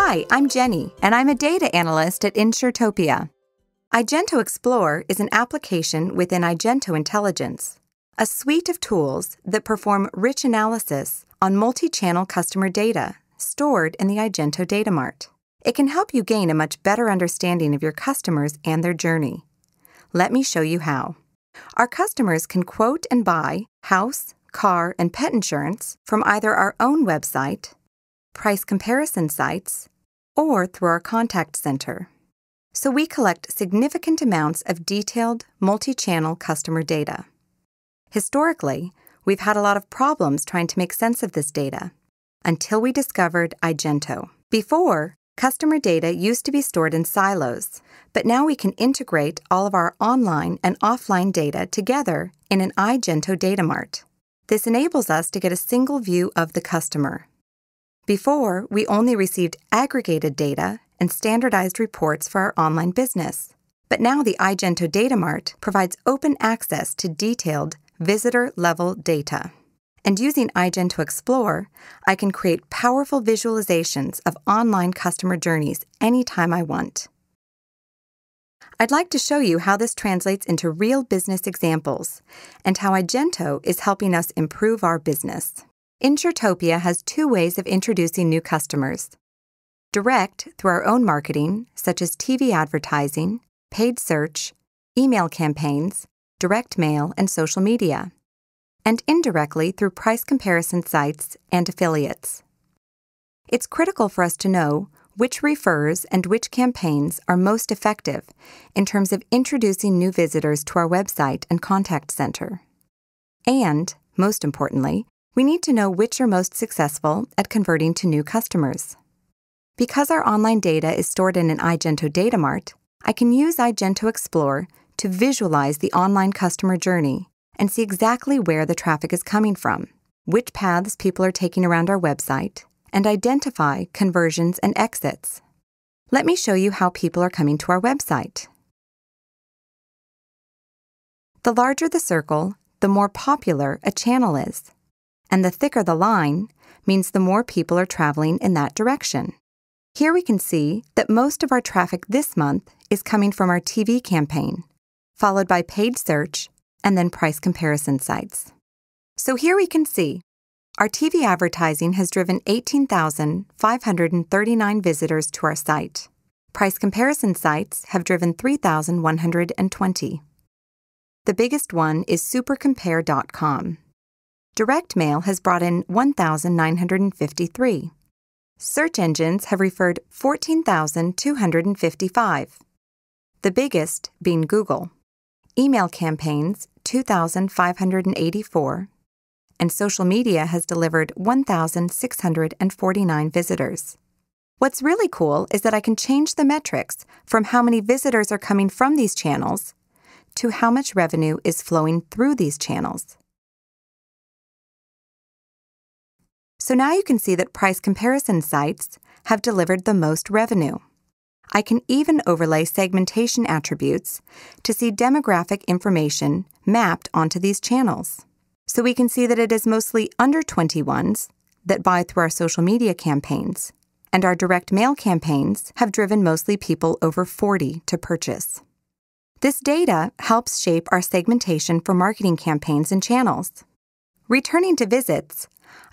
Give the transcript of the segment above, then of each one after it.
Hi, I'm Jenny, and I'm a data analyst at uretopia. iJento Explore is an application within iJento Intelligence, a suite of tools that perform rich analysis on multi-channel customer data stored in the iJento Datamart. It can help you gain a much better understanding of your customers and their journey. Let me show you how. Our customers can quote and buy house, car, and pet insurance from either our own website, price comparison sites, or through our contact center. So we collect significant amounts of detailed, multi-channel customer data. Historically, we've had a lot of problems trying to make sense of this data, until we discovered iJento. Before, customer data used to be stored in silos, but now we can integrate all of our online and offline data together in an iJento Datamart. This enables us to get a single view of the customer. Before, we only received aggregated data and standardized reports for our online business. But now the iJento Datamart provides open access to detailed visitor-level data. And using iJento Explore, I can create powerful visualizations of online customer journeys anytime I want. I'd like to show you how this translates into real business examples and how iJento is helping us improve our business. uretopia has two ways of introducing new customers. Direct through our own marketing, such as TV advertising, paid search, email campaigns, direct mail, and social media. And indirectly through price comparison sites and affiliates. It's critical for us to know which refers and which campaigns are most effective in terms of introducing new visitors to our website and contact center. And, most importantly, we need to know which are most successful at converting to new customers. Because our online data is stored in an iJento Datamart, I can use iJento Explore to visualize the online customer journey and see exactly where the traffic is coming from, which paths people are taking around our website, and identify conversions and exits. Let me show you how people are coming to our website. The larger the circle, the more popular a channel is, and the thicker the line means the more people are traveling in that direction. Here we can see that most of our traffic this month is coming from our TV campaign, followed by paid search, and then price comparison sites. So here we can see our TV advertising has driven 18,539 visitors to our site. Price comparison sites have driven 3,120. The biggest one is supercompare.com. Direct mail has brought in 1,953. Search engines have referred 14,255. The biggest being Google. Email campaigns, 2,584. And social media has delivered 1,649 visitors. What's really cool is that I can change the metrics from how many visitors are coming from these channels to how much revenue is flowing through these channels. So now you can see that price comparison sites have delivered the most revenue. I can even overlay segmentation attributes to see demographic information mapped onto these channels. So we can see that it is mostly under 21s that buy through our social media campaigns, and our direct mail campaigns have driven mostly people over 40 to purchase. This data helps shape our segmentation for marketing campaigns and channels. Returning to visits,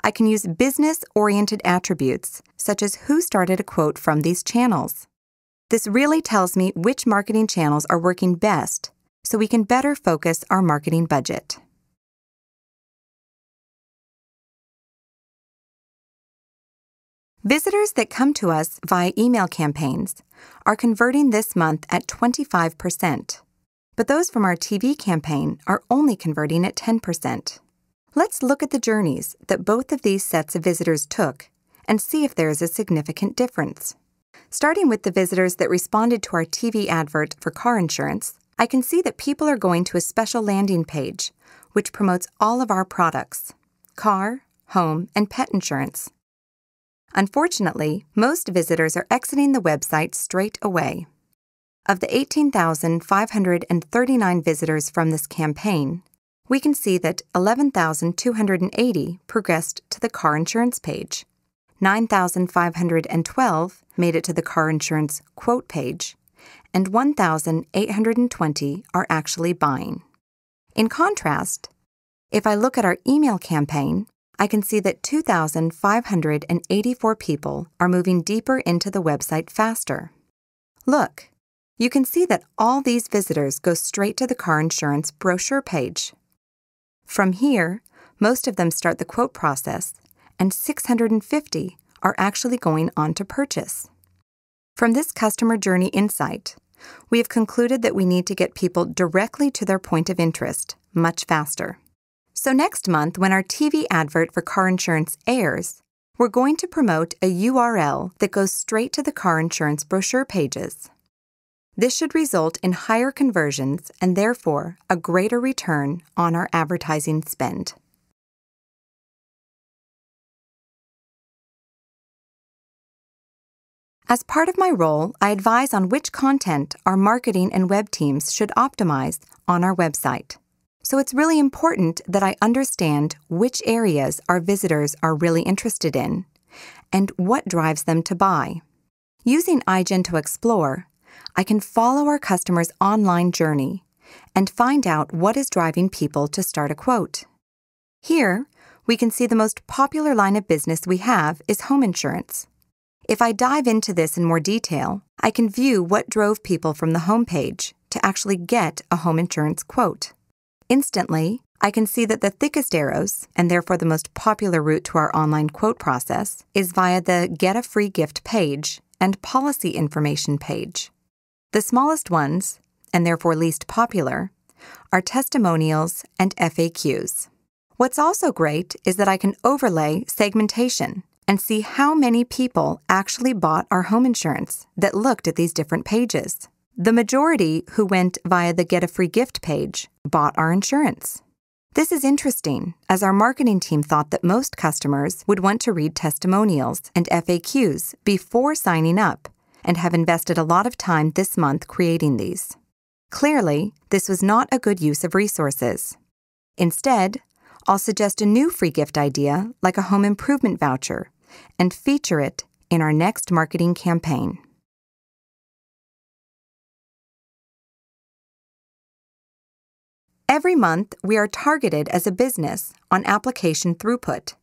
I can use business-oriented attributes, such as who started a quote from these channels. This really tells me which marketing channels are working best, so we can better focus our marketing budget. Visitors that come to us via email campaigns are converting this month at 25%, but those from our TV campaign are only converting at 10%. Let's look at the journeys that both of these sets of visitors took and see if there is a significant difference. Starting with the visitors that responded to our TV advert for car insurance, I can see that people are going to a special landing page, which promotes all of our products: car, home, and pet insurance. Unfortunately, most visitors are exiting the website straight away. Of the 18,539 visitors from this campaign, we can see that 11,280 progressed to the car insurance page. 9,512 made it to the car insurance quote page, and 1,820 are actually buying. In contrast, if I look at our email campaign, I can see that 2,584 people are moving deeper into the website faster. Look, you can see that all these visitors go straight to the car insurance brochure page. From here, most of them start the quote process, and 650 are actually going on to purchase. From this customer journey insight, we have concluded that we need to get people directly to their point of interest much faster. So next month, when our TV advert for car insurance airs, we're going to promote a URL that goes straight to the car insurance brochure pages. This should result in higher conversions and therefore a greater return on our advertising spend. As part of my role, I advise on which content our marketing and web teams should optimize on our website. So it's really important that I understand which areas our visitors are really interested in and what drives them to buy. Using iJento Explore, I can follow our customers' online journey and find out what is driving people to start a quote. Here, we can see the most popular line of business we have is home insurance. If I dive into this in more detail, I can view what drove people from the home page to actually get a home insurance quote. Instantly, I can see that the thickest arrows, and therefore the most popular route to our online quote process, is via the Get a Free Gift page and Policy Information page. The smallest ones, and therefore least popular, are testimonials and FAQs. What's also great is that I can overlay segmentation and see how many people actually bought our home insurance that looked at these different pages. The majority who went via the Get a Free Gift page bought our insurance. This is interesting, as our marketing team thought that most customers would want to read testimonials and FAQs before signing up and have invested a lot of time this month creating these. Clearly, this was not a good use of resources. Instead, I'll suggest a new free gift idea like a home improvement voucher and feature it in our next marketing campaign. Every month, we are targeted as a business on application throughput,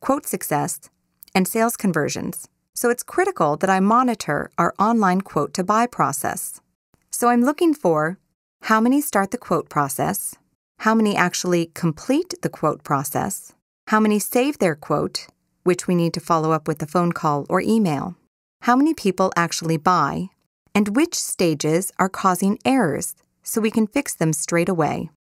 quote success, and sales conversions, so it's critical that I monitor our online quote-to-buy process. So I'm looking for how many start the quote process, how many actually complete the quote process, how many save their quote, which we need to follow up with a phone call or email, how many people actually buy, and which stages are causing errors so we can fix them straight away.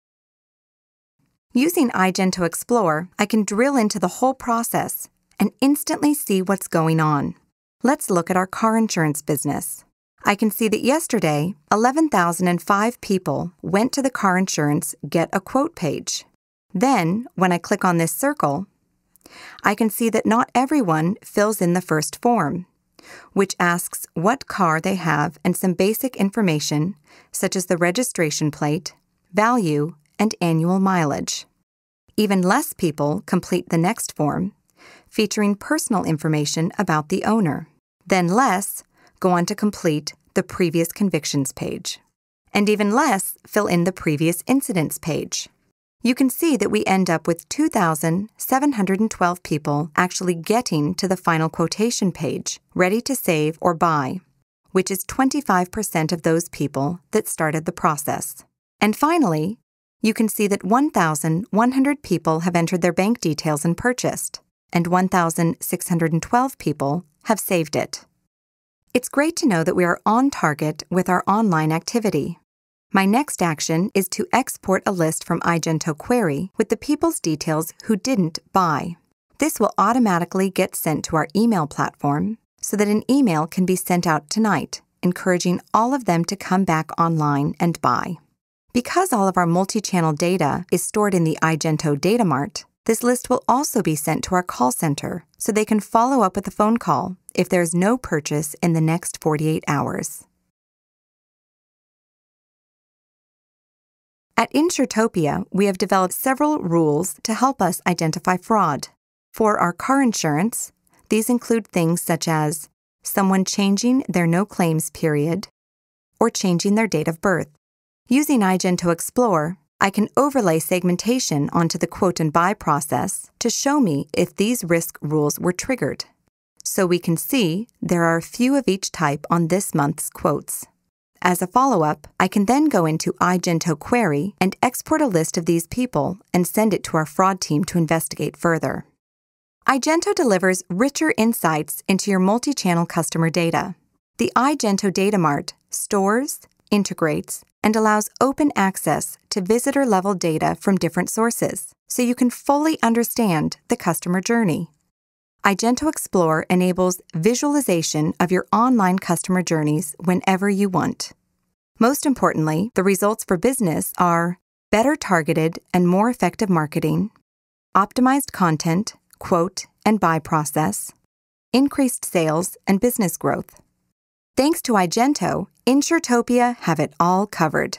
Using iJento Explore, I can drill into the whole process and instantly see what's going on. Let's look at our car insurance business. I can see that yesterday, 11,005 people went to the car insurance Get a Quote page. Then, when I click on this circle, I can see that not everyone fills in the first form, which asks what car they have and some basic information, such as the registration plate, value, and annual mileage. Even less people complete the next form, featuring personal information about the owner. Then less go on to complete the previous convictions page. And even less fill in the previous incidents page. You can see that we end up with 2,712 people actually getting to the final quotation page, ready to save or buy, which is 25% of those people that started the process. And finally, you can see that 1,100 people have entered their bank details and purchased, and 1,612 people have saved it. It's great to know that we are on target with our online activity. My next action is to export a list from iJento Query with the people's details who didn't buy. This will automatically get sent to our email platform so that an email can be sent out tonight, encouraging all of them to come back online and buy. Because all of our multi-channel data is stored in the iJento Datamart, this list will also be sent to our call center so they can follow up with a phone call if there is no purchase in the next 48 hours. At uretopia, we have developed several rules to help us identify fraud. For our car insurance, These include things such as someone changing their no-claims period or changing their date of birth. Using iJento Explore, I can overlay segmentation onto the quote and buy process to show me if these risk rules were triggered. So we can see there are a few of each type on this month's quotes. As a follow-up, I can then go into iJento Query and export a list of these people and send it to our fraud team to investigate further. iJento delivers richer insights into your multi-channel customer data. The iJento Datamart stores, integrates, and allows open access to visitor-level data from different sources, so you can fully understand the customer journey. iJento Explore enables visualization of your online customer journeys whenever you want. Most importantly, the results for business are better targeted and more effective marketing, optimized content, quote and buy process, increased sales and business growth. Thanks to iJento, uretopia have it all covered.